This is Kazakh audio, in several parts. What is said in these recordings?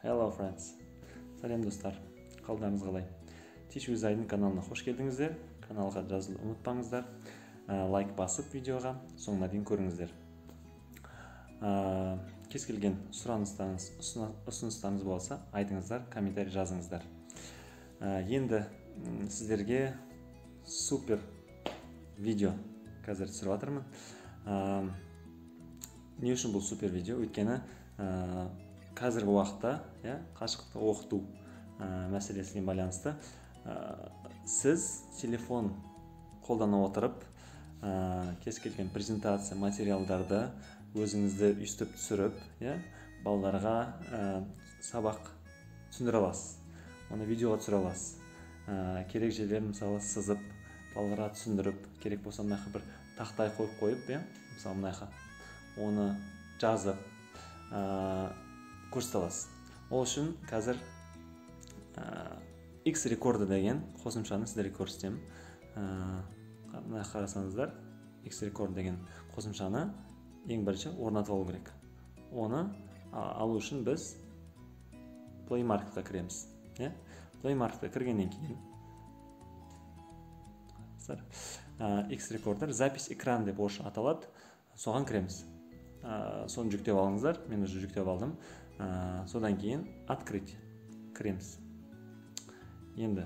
Hello friends. Сәлем достар. Қалдарыңыз қалай? Teach with Айдың каналына қош келдіңіздер. Каналға жазылуды ұмытпаңыздар. Лайк басып видеоға соңына дейін көріңіздер. Кез келген сұраныстарыңыз, ұсыныстарыңыз болса, айтыңыздар, комментарий жазыңыздар. Енді сіздерге супер видео қазір түсіріп жатырмын. Не үшін бұл супер видео? Өйткені қазіргі уақытта, қашықтықта оқыту мәселесіне байланысты сіз телефон қолдана отырып кез келген презентация материалдарды өзіңізді үстіп түсіріп, балаларға сабақ түсіндіре аласыз. Оны видеоға түсіре аласыз. Керек жерлерін мысалы сызып, балаларға түсіндіріп, керек болса мынаяққа бір тақтай қойып, мысалы мынаяққа оны жазып көрсете аласыз. Ол үшін қазір X-Recorder деген қосымшаны сіздерге көрсетемін. Мына қарасаңыздар, X-Recorder деген қосымшаны ең бірінші орнатып алу керек. Оны алу үшін біз Play Marketқа кіреміз. Play Marketқа кіргеннен кейін X-Recorder запись экран деп орысша аталады. Соған кіреміз. Соны жүктеп алыңыздар. Мен уже жүктеп алдым. Содан кейін открыть кіреміз. Енді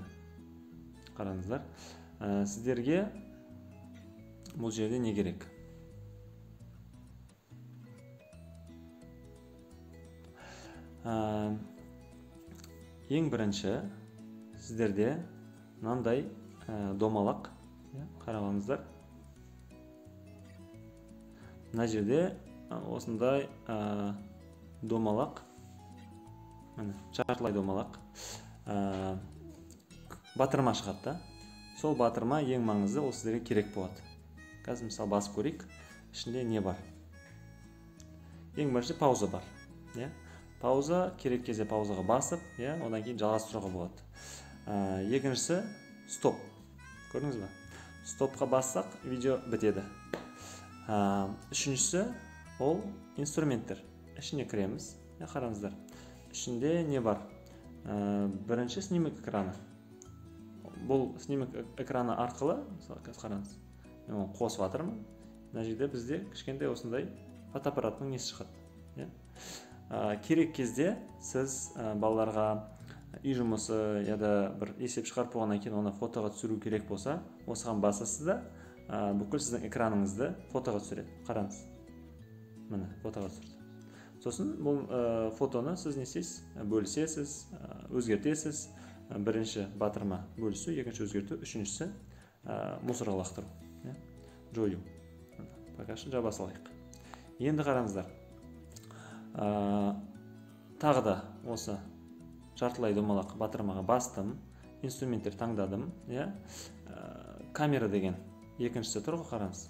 қараңыздар. Сіздерге бұл жерде не керек? Ең бірінші сіздерде мынандай домалақ қарағаныңыздар. Мына жерде осындай домалақ, жартылай домалақ батырма шығады. Сол батырма ең маңызды, ол сіздерге керек болады. Қазір мысалы басып көрейік, ішінде не бар? Ең бірінші пауза бар. Пауза, керек кезде паузаға басып, одан кейін жалғастыруға болады. Екіншісі стоп. Көрдіңіз бе? Стопқа бассақ, видео бітеді. Үшіншісі ол инструменттер. Ішіне кіреміз. Қараңыздар. Ішінде не бар? Бірінші снимок экраны. Бұл снимок экраны арқылы, қараңыз, мен қосып жатырмын. Мына жерде бізде кішкентай осындай фотоаппараттың несі шығады. Керек кезде сіз балаларға үй жұмысы яда бір есеп шығарып болғаннан кейін оны фотоға түсіру керек болса, осыған басасыз да, бүкіл сіздің экраныңызды фотоға түсіреді. Қараңыз. Міне, фотоға түсірді. Сосын бұл фотоны сіз не істейсіз? Бөлісесіз, өзгертесіз. Бірінші батырма бөлісу, екінші өзгерту, үшіншісі мусорға лақтыру. Жою. Пока что жаба салайық. Енді қараңыздар. Тағы да осы жартылай домалақ батырмаға бастым, инструменттер таңдадым. Камера деген екіншісі тұр ғой, қараңыз.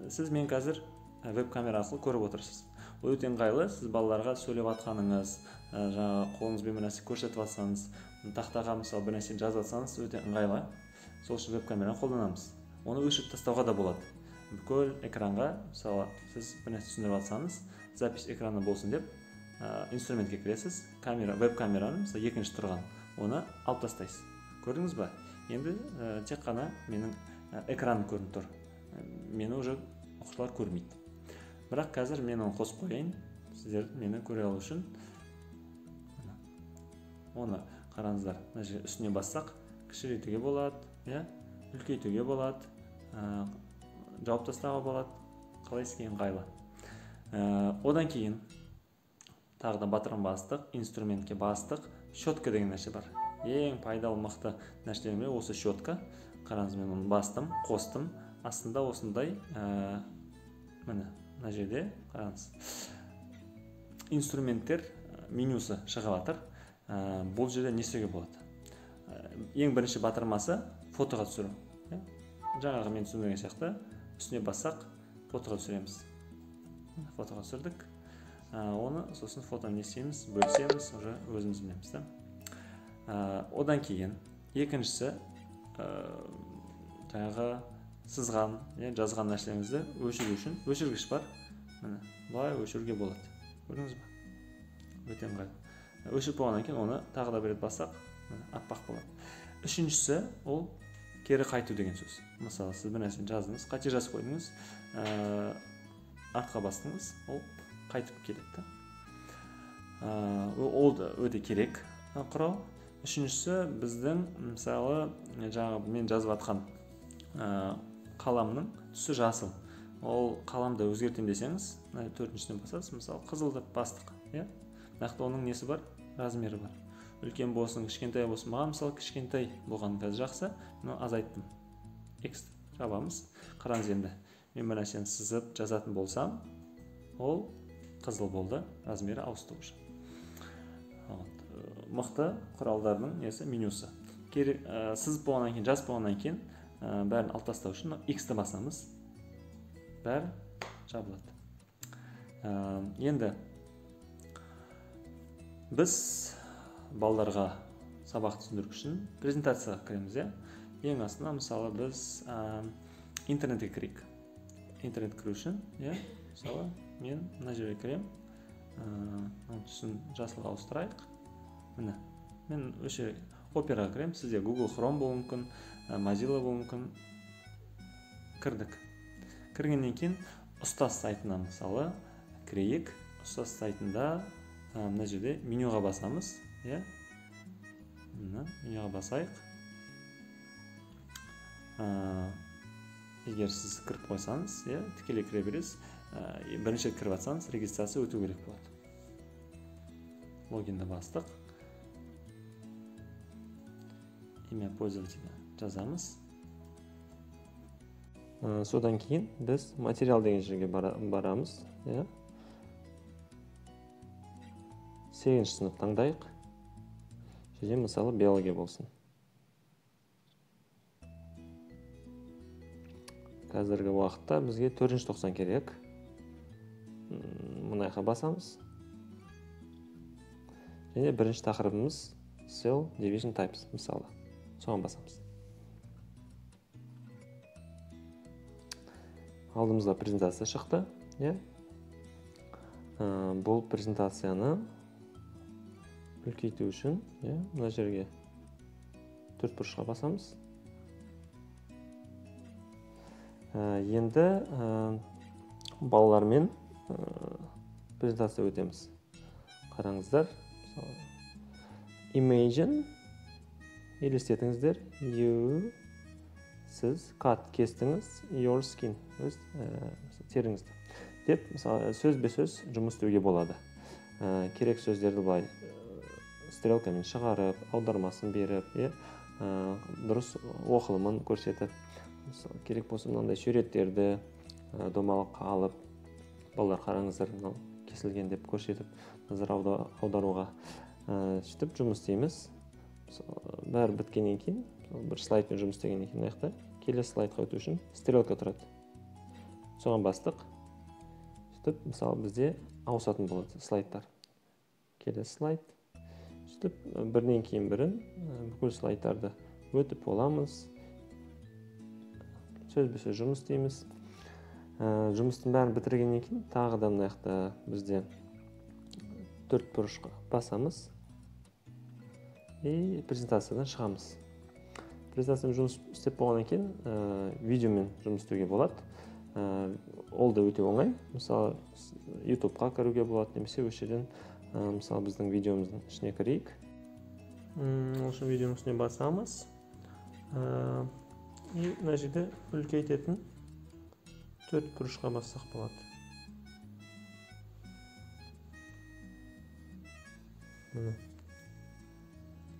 Сіз мен қазір веб-камера арқылы көріп отырсыз. Ол өте ыңғайлы, сіз балаларға сөйлеп жатқаныңыз, қолыңызбен бір нәрсе көрсетіп жатсаңыз, тақтаға мысалы бір нәрсе жазып жатсаңыз, өте ыңғайлы. Сол үшін веб-камераны қолданамыз. Оны өшіріп тастауға да болады. Бүкіл экранға, мысалы, сіз бір нәрсе түсіндіріп жатсаңыз, запись экраны болсын деп, инструментке кіресіз, веб-камераны, мысалы, екінші тұрған, оны алып тастайсыз. Көрдіңіз ба? Енді тек қана менің экраным көрініп тұр. Мені уже оқушылар көрмейді. Бірақ қазір мен оны қосып қойайын, сіздер мені көре алу үшін. Оны қараңыздар, үстіне бассақ, кішірейтуге болады, үлкейтуге болады, жауып тастауға болады, қалай іске ыңғайлы. Одан кейін тағы да батырма бастық, инструментке бастық, щетка деген нәрсе бар. Ең пайдалы мықты нәрселердің бірі осы щетка. Қараңыз, мен оны бастым, қостым. Астында осындай, міне, мына жерде қараңыз. Инструменттер менюсы шығып жатыр. Бұл жерде не істеуге болады? Ең бірінші батырмасы фотоға түсіру. Жаңағы мен түсіндірген сияқты, үстіне бассақ, фотоға түсіреміз. Фотоға түсірдік. Оны сосын фотоны не істейміз, бөлісеміз, уже өзіміз білеміз. Одан кейін екіншісі жаңағы сызған, жазған нәрселеріңізді өшіру үшін өшіргіш бар. Бұлай өшіруге болады. Көрдіңіз бе? Өте ыңғайлы. өшіріп болғаннан кейін оны тағы да бір рет бассақ аппақ болады. Үшіншісі ол кері қайту деген сөз. Мысалы сіз бір нәрсені жаздыңыз, қате жазып қойдыңыз, артқа бастыңыз, ол қайтып келеді. Ол да өте керек құрал. Үшіншісі біздің мысалы жаңағы мен жазып жатқан қаламның түсі жасыл. Ол қаламды өзгертем десеңіз, төртіншіден басасыз, мысалы қызылды бастық, иә? Нақты оның несі бар? Размері бар. Үлкен болсын, кішкентай болсын. Маған мысалы кішкентай болған қазір жақсы, но азайттым. X жабамыз. Қараңыз енді. Мен бір нәрсені сызып жазатын болсам, ол қызыл болды, размері ауысты уже. Мықты құралдардың несі менюсы. Сызып болғаннан кейін, жазып болғаннан кейін, бәрін алып тастау үшін X-ті басамыз. Бәрі жабылады. Енді біз балаларға сабақ түсіндіру үшін презентацияға кіреміз, ең астына мысалы біз интернетке кірейік. Интернет кіру үшін, мысалы мен мына жерге кірем, түсін жасылға ауыстырайық. Міне, мен өше Operaға кірем, сізде Google Chrome болуы мүмкін, Mozilla болуы мүмкін. Кірдік. Кіргеннен кейін ұстаз сайтына мысалы кірейік. Ұстаз сайтында мына жерде менюға басамыз, менюға басайық. Егер сіз кіріп қойсаңыз, тікелей кіре бересіз. Бірінші кіріп жатсаңыз, регистрация өту керек болады. Логинді бастық. Имя пользователя жазамыз. Содан кейін біз материал деген жерге барамыз. 8-ші сынып таңдайық. Және мысалы биология болсын. Қазіргі уақытта бізге 4-ші тоқсан керек. Мұнайға басамыз. Және бірінші тақырыбымыз Cell Division Types мысалы. Соған басамыз. Алдымызда презентация шықты. Бұл презентацияны үлкейту үшін мына жерге 4 бұрышқа басамыз. Енді балалармен презентация өтеміз. Қараңыздар. Imagine елестетіңіздер. You сіз cut кестіңіз, your skin теріңізді. Деп, мысалы, сөз-бе-сөз жұмыс істеуге болады. Керек сөздерді былай стрелкамен шығарып, аудармасын беріп, дұрыс оқылымын көрсетіп, керек болса мынандай суреттерді домалаққа алып, балалар қараңыздар, кесілген деп көрсетіп, назар аударуға сөйтіп жұмыс істейміз. Бәрі біткеннен кейін, бір слайдпен жұмыс істегеннен кейін аяқта келесі слайдқа өту үшін стрелка тұрады. Соған бастық. Сөйтіп, мысалы, бізде ауысатын болады слайдтар. Келесі слайд. Сөйтіп, бірінен кейін бірін бүкіл слайдтарды өтіп оламыз. Сөз-бе-сөз жұмыс істейміз. Жұмыстың бәрін бітіргеннен кейін тағы да мынаяқта бізде 4 бұрышқа басамыз. И презентациядан шығамыз. Презентациямен жұмыс істеп болғаннан кейін видеомен жұмыс істеуге болады. Ол да өте оңай. Мысалы, YouTube-қа кіруге болады, немесе осы жерден мысалы біздің видеомыздың ішіне кірейік. Ол үшін видеоның үстіне басамыз. И мына жерде үлкейтетін 4 бұрышқа бассақ болады.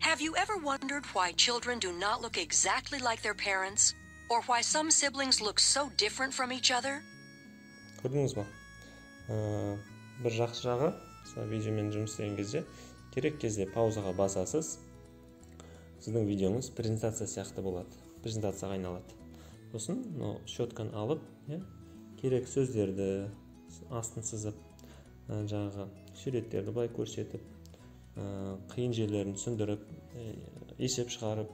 Have you ever wondered why children do not look exactly like their parents, or why some siblings look so different from each other? Көрдіңіз ба? Бір жақсы жағы, видеомен жұмыс істеген кезде, керек кезде паузаға басасыз, сіздің видеоңыз презентация сияқты болады, презентацияға айналады. Сосын, щетканы алып, керек сөздерді астын сызып, жаңағы суреттерді былай көрсетіп, қиын жерлерін түсіндіріп, есеп шығарып,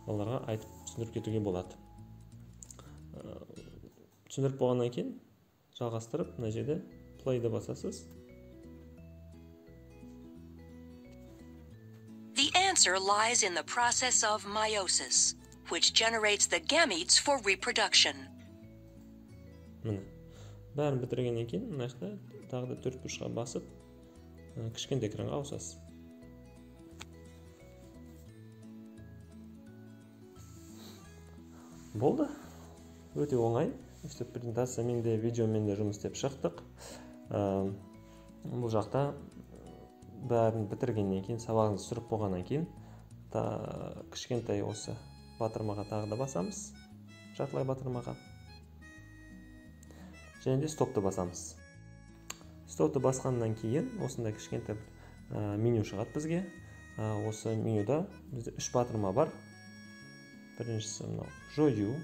оларға айтып түсіндіріп кетуге болады. Түсіндіріп болғаннан кейін жалғастырып, мына жерде play-ді басасыз. answer lies in the process of meiosis, which generates the gametes for reproduction. Міне. Бәрін бітіргеннен кейін, мына жақта тағы да 4 бұрышқа басып, кішкентай экранға ауысасыз. Болды. Өте оңай. Işte презентациямен де, видеомен де жұмыс істеп шықтық. Бұл жақта бәрін бітіргеннен кейін, сабағыңызды түсіріп болғаннан кейін, кішкентай осы батырмаға тағы да басамыз. Жартылай батырмаға. Және де стопты басамыз. Стопты басқаннан кейін, осындай кішкентай меню шығады бізге. Осы менюда бізде 3 батырма бар. Біріншісі мынау жою,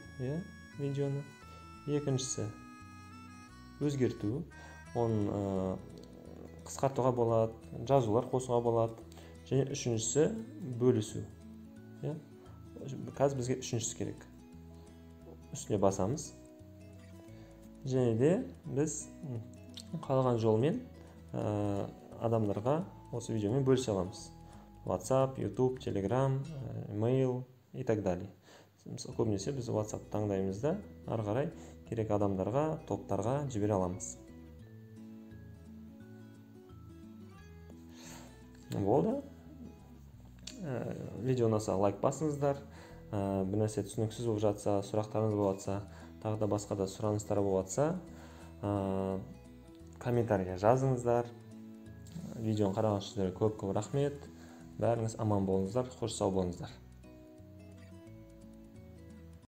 видеоны. Екіншісі өзгерту. Оны қысқартуға болады, жазулар қосуға болады. Және үшіншісі бөлісу. Қазір бізге үшіншісі керек. Үстіне басамыз. Және де біз қалған жолмен адамдарға осы видеомен бөлісе аламыз. WhatsApp, YouTube, Telegram, Mail и так далее. Көбінесе біз WhatsApp таңдаймыз да, ары қарай керек адамдарға, топтарға жібере аламыз. Болды. Видео ұнаса лайк басыңыздар. Бір нәрсе түсініксіз болып жатса, сұрақтарыңыз болатса, тағы да басқа да сұраныстар болатса, комментария жазыңыздар. Видеоны қараған үшін көп рахмет. Бәріңіз аман болыңыздар, қош сау болыңыздар.